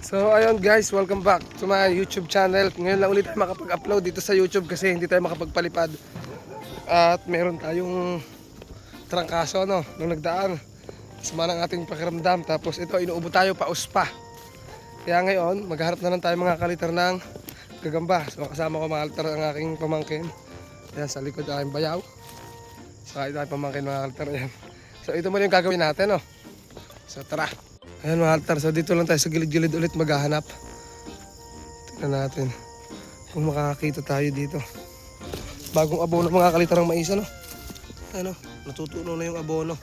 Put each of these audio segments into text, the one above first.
So ayun guys, welcome back to my YouTube channel. Ngayon lang ulit tayo makapag-upload dito sa YouTube kasi hindi tayo makapagpalipad. At meron tayong trangkaso nung nagdaan. Sama ng ating pakiramdam. Tapos ito, inuubo tayo pa uspa. Kaya ngayon, magharap na lang tayo mga kalitar ng gagamba. So kasama ko mga kalitar ang aking pamangkin. Ayan, sa likod aking bayaw. Saka ito aking pamangkin mga kalitar. Ayan. So ito muna yung gagawin natin. So tara. Ayan mga altar, so dito lang tayo sa gilid-gilid ulit maghahanap. Tingnan natin kung makakakita tayo dito. Bagong abono mga kalitar ng mais, natutuno na yung abono.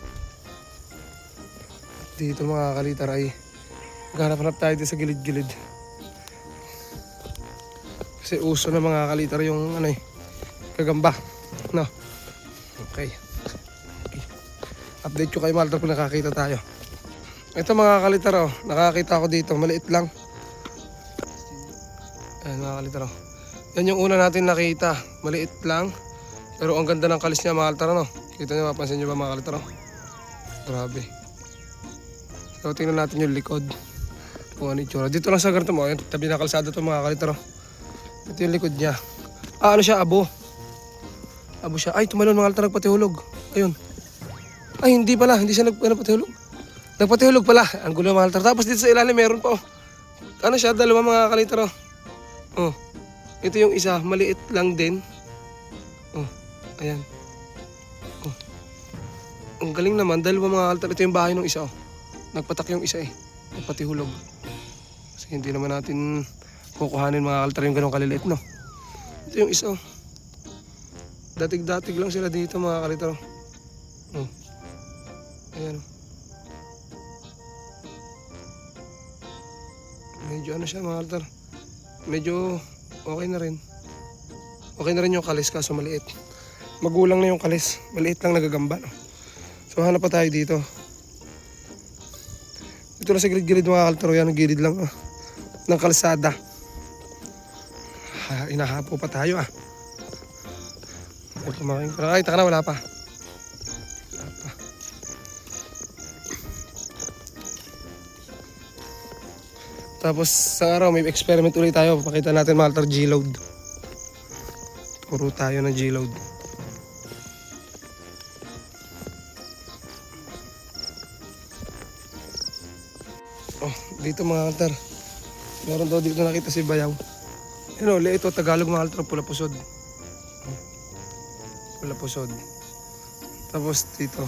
Dito mga kalitar ay maghanap-hanap tayo dito sa gilid-gilid. Kasi uso na mga kalitar yung kagamba. Okay. Update ko kayo mga altar kung nakakita tayo. Ito mga kalitar, nakakita ako dito, maliit lang. Ayan mga kalitar, yan yung una natin nakita, maliit lang. Pero ang ganda ng kalis niya mga kalitar, Kita niyo, mapansin niyo ba mga kalitar, Grabe. So tingnan natin yung likod. Kung ano itsura. Dito lang sa ganito mo, tabi na kalsada ito mga kalitar, Ito yung likod niya. Ano siya, abo. Abo siya. Ay, tumalon mga kalitar, nagpatihulog. Ayun. Ay, hindi pala, hindi siya nagpatihulog. Nagpatihulog pala, ang gulo mga kalitar. Tapos dito sa ilalim meron pa Ano siya, dalawa mga kalitar Ito yung isa, maliit lang din. Ayan. Ang galing naman, dalawa mga kalitar. Ito yung bahay ng isa Nagpatak yung isa Nagpatihulog. Kasi hindi naman natin kukuhanin mga kalitar yung ganong kaliliit Ito yung isa Datig-datig lang sila dito mga kalitar Ayan Medyo ano siya mga kalitar. Medyo okay na rin. Okay na rin yung kalis kaso maliit. Magulang na yung kalis. Maliit lang nagagamba. So hanap pa tayo dito. Dito lang sa gilid-gilid mga kalitar. Yan ang gilid lang ng kalsada. Inahapo pa tayo Ay kumain ka na. Ay taka na, wala pa. Tapos sa araw may experiment ulit tayo. Pakita natin mga altar G-load. Turo tayo ng G-load. Dito mga altar. Meron daw dito nakita si Bayaw. Ito Tagalog mga altar, pula pusod. Pula pusod. Tapos dito.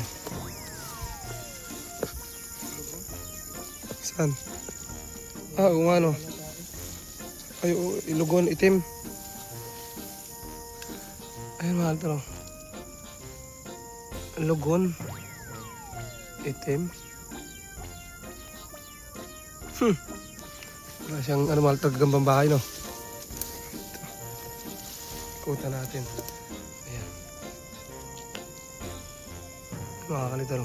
Saan? Umano. Ay, ilugon, itim. Ayun mga altar. Ilugon. Itim. Wala siyang mga altar gambang bahay, Kuta natin. Ayan. Mga kalitar.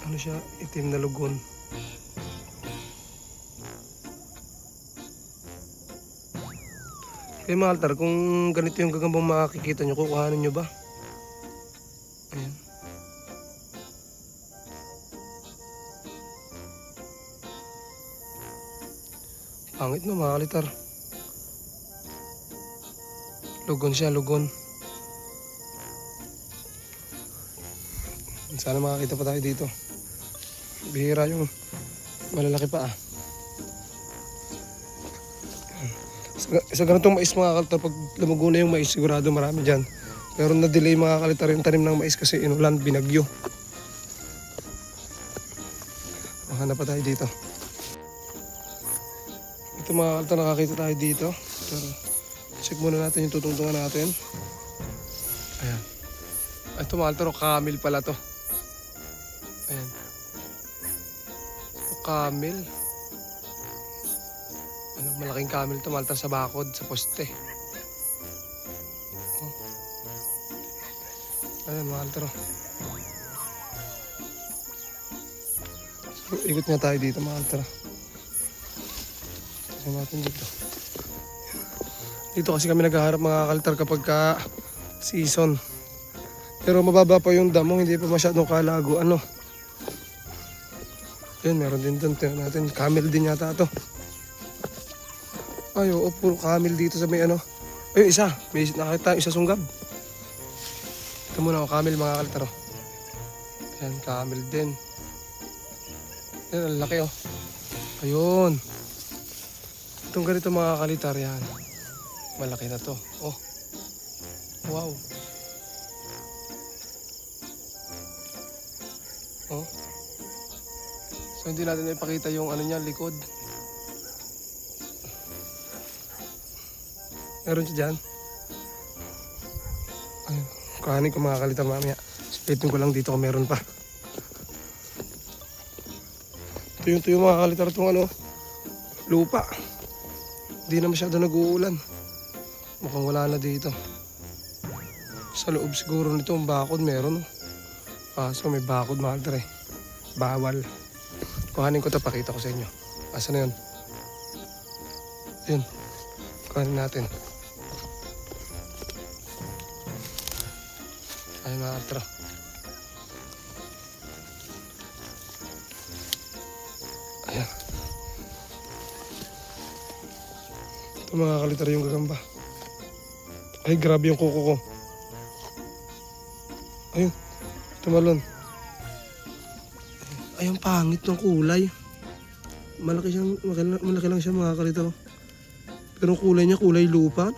Ano siya? Itim na lugon. Kaya mga altar, kung ganito yung gagambang makikita nyo, kukuhanin nyo ba? Ayan. Pangit mga kalitar. Lugon siya, lugon. Sana makakita pa tayo dito. Bihira yung malalaki pa Sa ganitong mais mga kalitar, pag lumugo na yung mais, sigurado marami dyan. Pero na-delay mga kalitar yung tanim ng mais kasi inulan, binagyo. Hanap pa tayo dito. Ito mga kalitar, nakakita tayo dito. Pero check muna natin yung tutungtungan natin. Ayan. Ito mga kalitar, kamil pala to. Ayan. Kamil. Malaking camel to, maltar sa bakod, sa poste. Ayan, maltar. So, ikot nga tayo dito, maltar. Tignan natin dito. Dito kasi kami naghaharap mga kalitar kapag season. Pero mababa pa yung damo, hindi pa masyadong kalago. Ayun, meron din doon. Tingnan natin. Camel din yata ito. Ay, oo, puro camel dito sa may ano. Ayun, isa. May nakita isa sunggab. Ito muna, camel mga kalitaro. Ayan, camel din. Ayan, ang laki oh. Ayun. Itong ganito mga kalitar yan. Malaki na to. Oh. Wow. Oh. So hindi natin ipakita yung ano niya, likod. Meron siya dyan. Ayun. Kuhanin ko mga kalitar mamaya. Spitin ko lang dito kung meron pa. Tuyo-tuyo mga kalitar itong ano, lupa. Hindi na masyado nag-uulan. Mukhang wala na dito. Sa loob siguro nito ang bakod meron. So may bakod mga kalitar eh. Bawal. Kuhanin ko ito, pakita ko sa inyo. Asa na yun? Yun. Kuhanin natin. Ayun mga kalitar. Ayan. Ito mga kalitar yung gagamba. Ay, grabe yung kuko ko. Ayun, tumalon. Ay, ang pangit ng kulay. Malaki lang siya mga kalitar. Pero ang kulay niya, kulay lupa.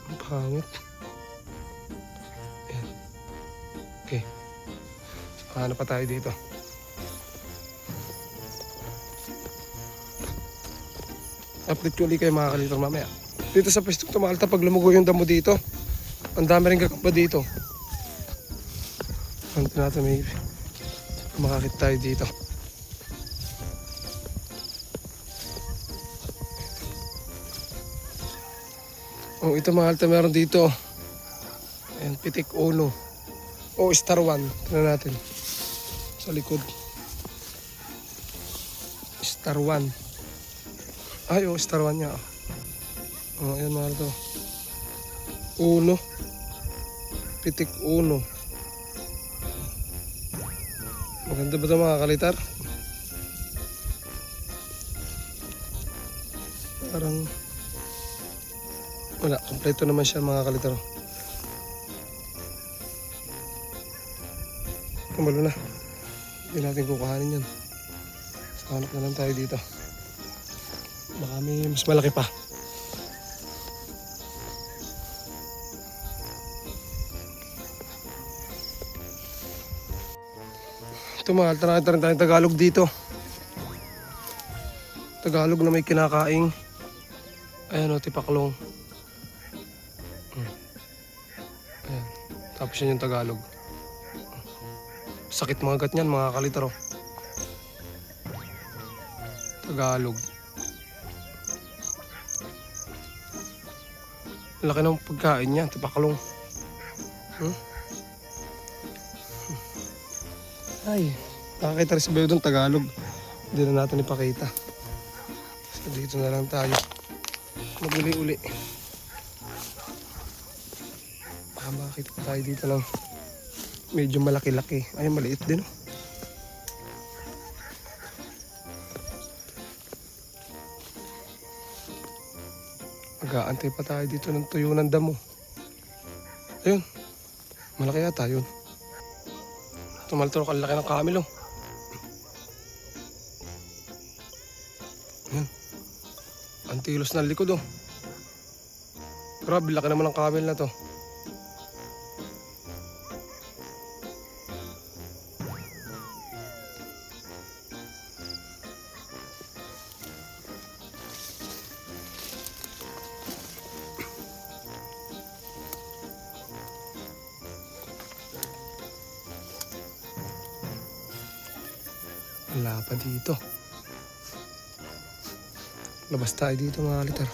Ang pangit. Ayan. Okay. Hanap pa tayo dito. Update ko ulit kayo mga kalitar mamaya. Dito sa pwesto tumalta pag lumugo yung damo dito. Ang dami rin kakamba dito. Hanap natin may makakita tayo dito. Oh, ito mga kalitar meron dito. Ayan, pitik uno. O star 1. Tignan natin. Sa likod. Star 1. Ay, oh, star 1 niya. Oh, ayan mga ito. Uno. Pitik uno. Maganda ba ito mga kalitar? Parang wala, kompleto naman siya mga kalitar. Kumalo na. Hindi natin kukuhanin yan. So, hanap na lang tayo dito. Baka may mas malaki pa. Ito mga nakita rin tayong Tagalog dito. Tagalog na may kinakaing. Ayan o, tipaklong. Ayan. Tapos yun yung Tagalog. Sakit mga gat niyan mga kalitaro. Tagalog. Laki ng pagkain niya, tipaklong. Ay, nakakita rin sa bayo doon Tagalog. Hindi na natin ipakita. So dito na lang tayo. Maguli-uli. Makita pa tayo dito lang. Medyo malaki-laki. Ay, maliit din. Mag-aantay pa tayo dito ng tuyo ng damo. Ayun. Malaki yata yun. Tumalturok ang laki ng camel oh. Ayun. Ang tilos ng likod oh. Grabe, laki naman ng camel na to. Wala pa dito. Labas tayo dito mga kalitar.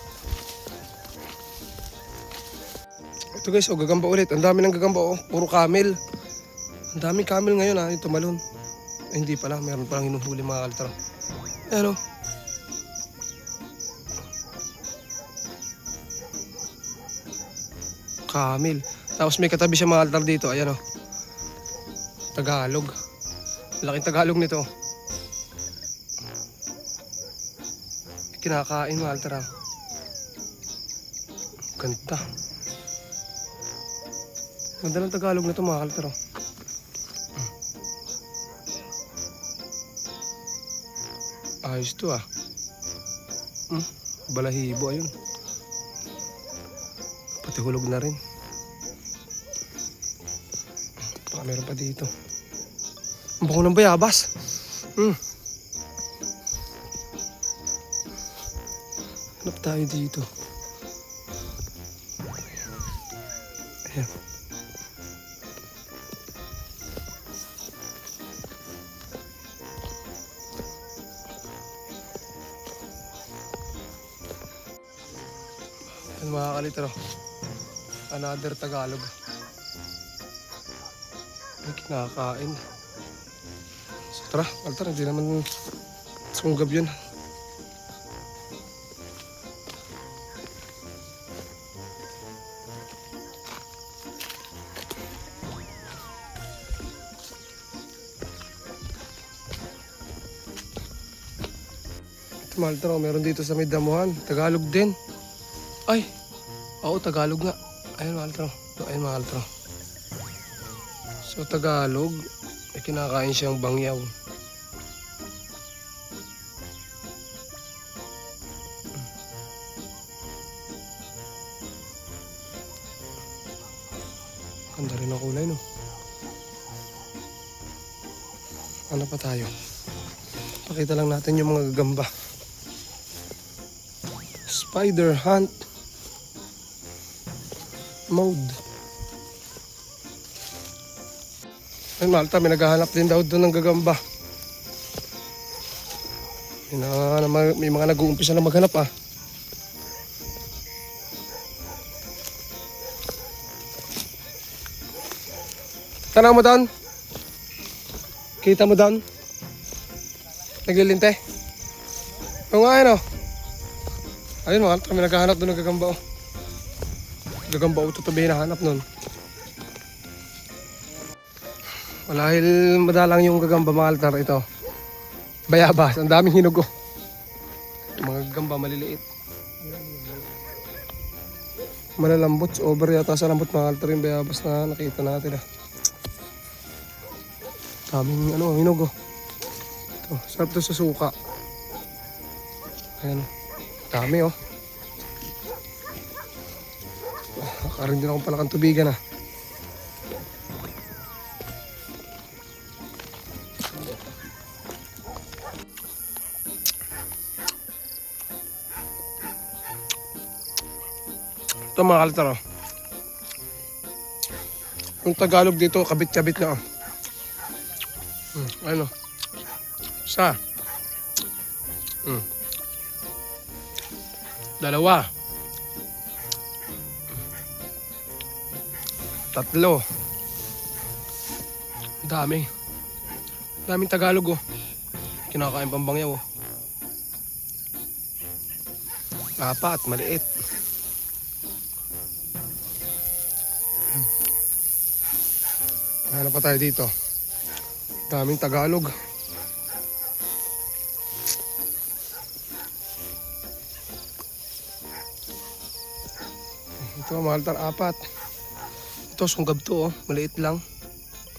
Ito guys, oh, gagamba ulit. Ang dami ng gagamba oh. Puro camel. Ang daming camel ngayon ha, yung tumalon. Ay, hindi pala, meron palang hinuhuli mga kalitar. Ayan oh. Camel. Tapos may katabi siya mga altar dito. Ayan o. Tagalog. Laking Tagalog nito. Kinakain mga altar ha. Ganda. Ganda ng Tagalog nito mga altar o. Ayos to ah. Balahibo ayun. Pati hulog na rin. Baka meron pa dito. Ang bango ng bayabas. Hanap tayo dito. Ayan. Ayan mga kalitro. Another Tagalog. May kinakain. So tara, altar, hindi naman sunggab yun. Ito mga altar, meron dito sa may damuhan. Tagalog din. Ay, oo, Tagalog nga. Ayun mga altar. Ayun mga altar. So Tagalog, may kinakain siyang bangyaw. Ganda rin ang kulay no. Ano pa tayo? Pakita lang natin yung mga gagamba. Spider hunt mode. Ayun Malta, may naghahanap din daw doon ng gagamba. May mga nag-uumpisa na maghanap ah. Tanaw mo doon? Kita mo doon? Naglilinte? Oo nga yun oh. Ayun Malta, may naghahanap doon ng gagamba oh. Gagamba o tutubihin na hanap nun. Walahil madalang yung gagamba mga altar ito. Bayabas, ang daming hinugo. Mga gagamba maliliit. Malalambot, over yata sa lambot mga altar yung bayabas na nakita natin ah. Daming hinugo. Ito, sarap to sa suka. Ayan, dami oh. Karin din akong palakang tubigan ah. Ito mga kalitar oh. Yung Tagalog dito, kabit-kabit na oh. Ano? Isa. Dalawa. Tatlo. Dami. Daming Tagalog oh. Kinakain pambangyaw oh. Apat, maliit. Ano pa tayo dito? Daming Tagalog. Ito mga altar, apat. Ito sunggab to oh, maliit lang.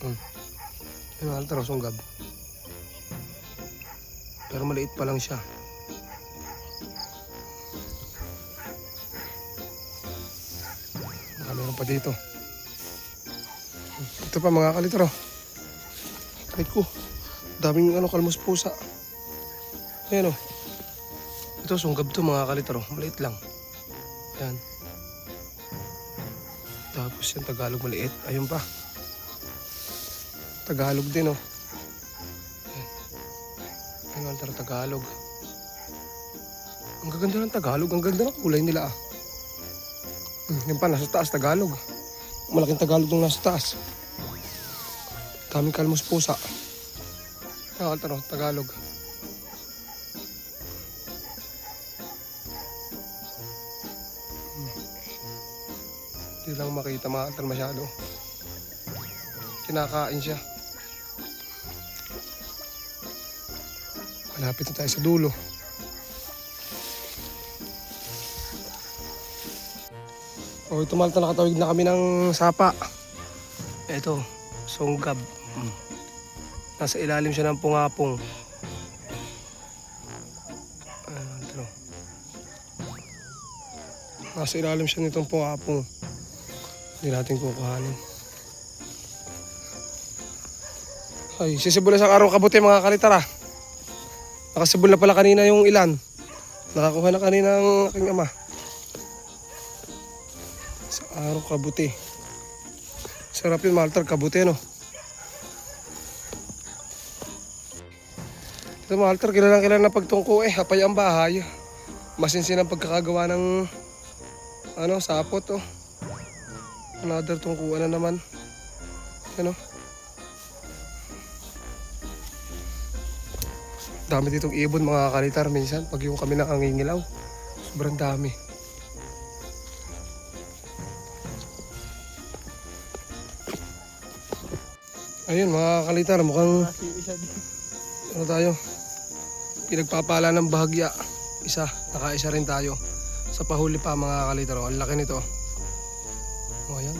Ito mga altar, sunggab. Pero maliit pa lang siya. Meron pa dito. Ito pa mga kalitro. Ay ko. Daming kalmos pusa. Ayan o. Ito sunggab to mga kalitro. Maliit lang. Ayan. Tapos yung Tagalog maliit. Ayun pa. Tagalog din o. Ayan kalitro, Tagalog. Ang gaganda ng Tagalog. Ang ganda ng kulay nila ah. Yan pa, nasa taas Tagalog. Malaking Tagalog nung nasa taas. Daming kalmos pusa. Nakakal Tagalog. Hindi lang makita mga altar masyado. Kinakain siya. Malapit na tayo sa dulo. O ito mga altar, nakatawid na kami ng sapa. Ito, songgab. Nasa ilalim siya ng pungapong. Ito. Nasa ilalim siya nitong pungapong. Hindi natin kukuhanin. Ay, sisibol na sa araw kabuti mga kalitar ah. Nakasibol na pala kanina yung ilan. Nakakuha na kanina ang aking ama. Sa araw kabuti. Sarap yun mga altar, kabuti no. Ito mga altar, kilalang na pagtungko eh. Hapay ang bahay. Masinsin ang pagkakagawa ng sapot oh. Another tungkuan na naman. Ano? Dami ditong ibon mga kalitar minsan pag yung kami nakangingilaw. Sobrang dami. Ayun mga kalitar, mukhang ano tayo? Pinagpapala ng bahagya. Isa, nakaisa rin tayo. Sa pahuli pa mga kalitar. Ang laki nito. O ayan.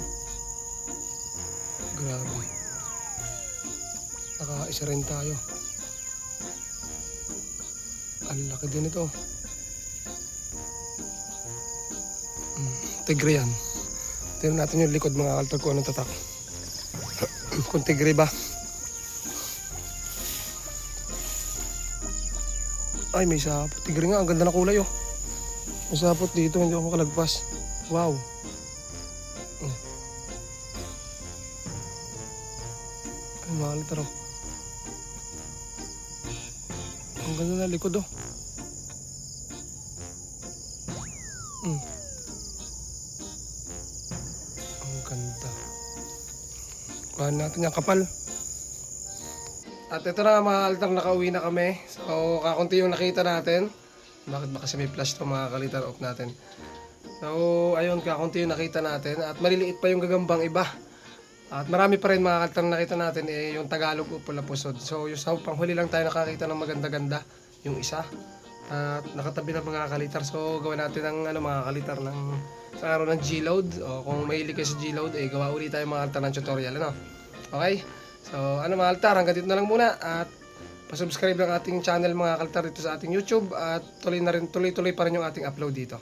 Grabe. Nakaisa rin tayo. Ang laki din ito. Tigre yan. Tignan natin yung likod mga kaltar ko anong tatak. Kung tigre ba? Ay may sapot. Tigre nga. Ang ganda na kulay oh. May sapot dito. Hindi ako makalagpas. Wow. Ay mga kaltar oh. Ang ganda na likod oh. Ang ganda. Kuhaan natin yung kapal. At ito na mga altar, nakauwi na kami. So kakunti yung nakita natin. Bakit ba kasi may flash to mga kalitar, off natin. So ayun, kakunti yung nakita natin. At maliliit pa yung gagambang iba. At marami pa rin mga kalitar nakita natin yung Tagalog o Pula Pusod. So yung sa panghuli lang tayo nakakita ng maganda-ganda. Yung isa. At nakatabi ng mga kalitar. So gawin natin ng mga kalitar ng sa araw ng G-load. O kung mahilig kayo sa G-load, gawa ulit tayo mga kalitar ng tutorial. Okay? So mga kalitar, hanggang dito na lang muna. At pasubscribe lang ating channel mga kalitar dito sa ating YouTube. At tuloy pa rin yung ating upload dito.